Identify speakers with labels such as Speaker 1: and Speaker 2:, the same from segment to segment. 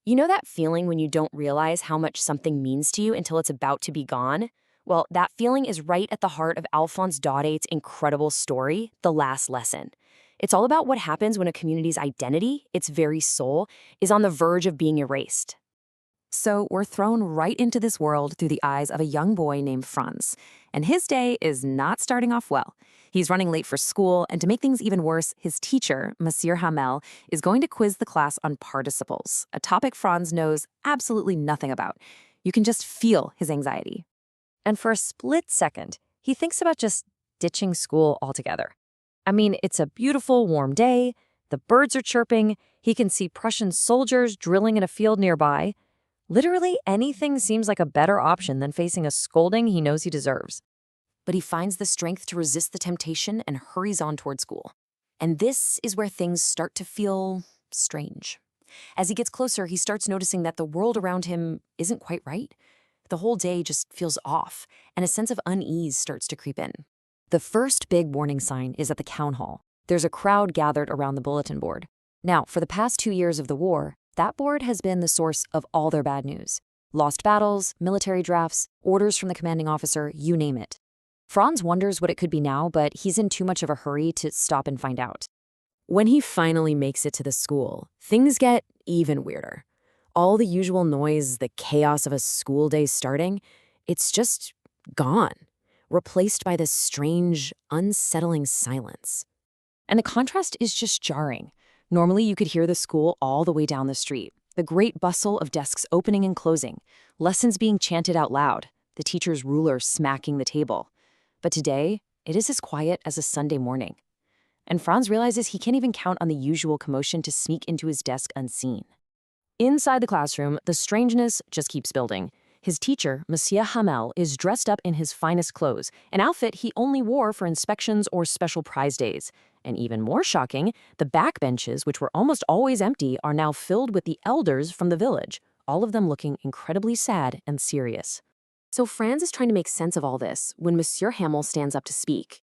Speaker 1: You know that feeling when you don't realize how much something means to you until it's about to be gone? Well, that feeling is right at the heart of Alphonse Daude's incredible story, The Last Lesson. It's all about what happens when a community's identity, its very soul, is on the verge of being erased. So we're thrown right into this world through the eyes of a young boy named Franz. And his day is not starting off well. He's running late for school, and to make things even worse, his teacher, Monsieur Hamel, is going to quiz the class on participles, a topic Franz knows absolutely nothing about. You can just feel his anxiety. And for a split second, he thinks about just ditching school altogether. I mean, it's a beautiful, warm day, the birds are chirping, he can see Prussian soldiers drilling in a field nearby. Literally anything seems like a better option than facing a scolding he knows he deserves. But he finds the strength to resist the temptation and hurries on toward school. And this is where things start to feel strange. As he gets closer, he starts noticing that the world around him isn't quite right. The whole day just feels off, and a sense of unease starts to creep in. The first big warning sign is at the town hall. There's a crowd gathered around the bulletin board. Now, for the past 2 years of the war, that board has been the source of all their bad news. Lost battles, military drafts, orders from the commanding officer, you name it. Franz wonders what it could be now, but he's in too much of a hurry to stop and find out. When he finally makes it to the school, things get even weirder. All the usual noise, the chaos of a school day starting, it's just gone, replaced by this strange, unsettling silence. And the contrast is just jarring. Normally, you could hear the school all the way down the street, the great bustle of desks opening and closing, lessons being chanted out loud, the teacher's ruler smacking the table. But today, it is as quiet as a Sunday morning. And Franz realizes he can't even count on the usual commotion to sneak into his desk unseen. Inside the classroom, the strangeness just keeps building. His teacher, Monsieur Hamel, is dressed up in his finest clothes, an outfit he only wore for inspections or special prize days. And even more shocking, the backbenches, which were almost always empty, are now filled with the elders from the village, all of them looking incredibly sad and serious. So Franz is trying to make sense of all this when Monsieur Hamel stands up to speak.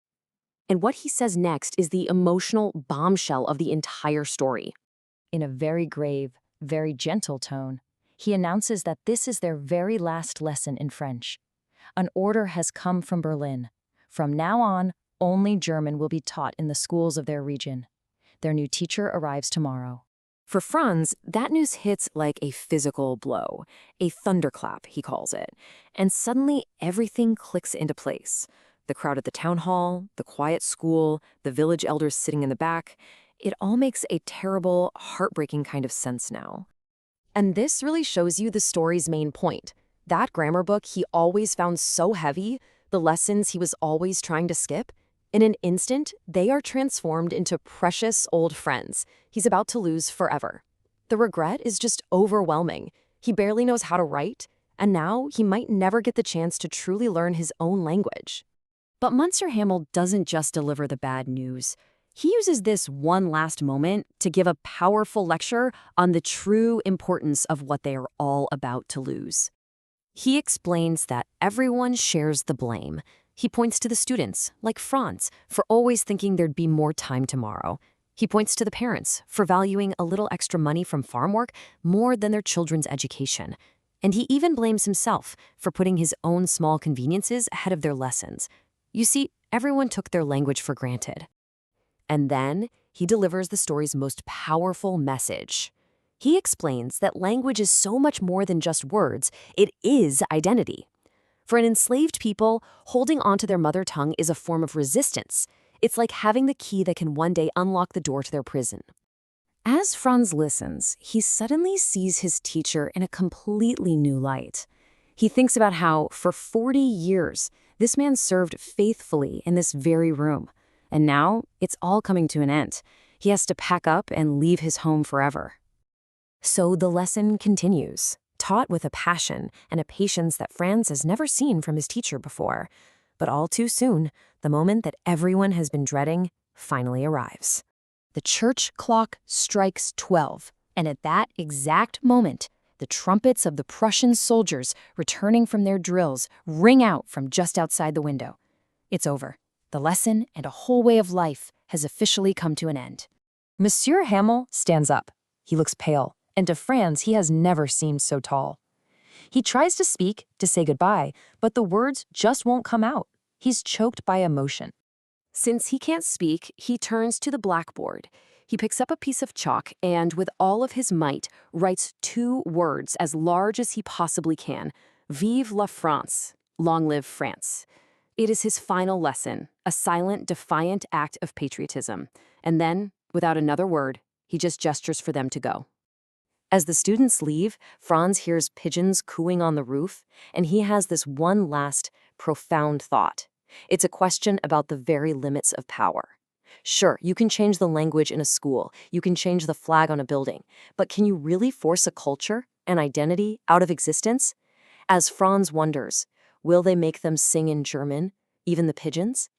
Speaker 1: And what he says next is the emotional bombshell of the entire story. In a very grave, very gentle tone, he announces that this is their very last lesson in French. An order has come from Berlin. From now on, only German will be taught in the schools of their region. Their new teacher arrives tomorrow. For Franz, that news hits like a physical blow, a thunderclap, he calls it. And suddenly, everything clicks into place. The crowd at the town hall, the quiet school, the village elders sitting in the back, it all makes a terrible, heartbreaking kind of sense now. And this really shows you the story's main point. That grammar book he always found so heavy, the lessons he was always trying to skip, in an instant, they are transformed into precious old friends he's about to lose forever. The regret is just overwhelming. He barely knows how to write, and now he might never get the chance to truly learn his own language. But Monsieur Hamel doesn't just deliver the bad news. He uses this one last moment to give a powerful lecture on the true importance of what they are all about to lose. He explains that everyone shares the blame. He points to the students, like Franz, for always thinking there'd be more time tomorrow. He points to the parents for valuing a little extra money from farm work more than their children's education. And he even blames himself for putting his own small conveniences ahead of their lessons. You see, everyone took their language for granted. And then he delivers the story's most powerful message. He explains that language is so much more than just words, it is identity. For an enslaved people, holding onto their mother tongue is a form of resistance. It's like having the key that can one day unlock the door to their prison. As Franz listens, he suddenly sees his teacher in a completely new light. He thinks about how, for 40 years, this man served faithfully in this very room. And now, it's all coming to an end. He has to pack up and leave his home forever. So the lesson continues, taught with a passion and a patience that Franz has never seen from his teacher before. But all too soon, the moment that everyone has been dreading finally arrives. The church clock strikes 12, and at that exact moment, the trumpets of the Prussian soldiers returning from their drills ring out from just outside the window. It's over. The lesson and a whole way of life has officially come to an end. Monsieur Hamel stands up. He looks pale,
Speaker 2: And to Franz, he has never seemed so tall. He tries to speak, to say goodbye, but the words just won't come out. He's choked by emotion.
Speaker 1: Since he can't speak, he turns to the blackboard. He picks up a piece of chalk and, with all of his might, writes 2 words as large as he possibly can. Vive la France, long live France. It is his final lesson, a silent, defiant act of patriotism. And then, without another word, he just gestures for them to go. As the students leave, Franz hears pigeons cooing on the roof, and he has this one last, profound thought. It's a question about the very limits of power. Sure, you can change the language in a school, you can change the flag on a building, but can you really force a culture, an identity, out of existence? As Franz wonders, will they make them sing in German, even the pigeons?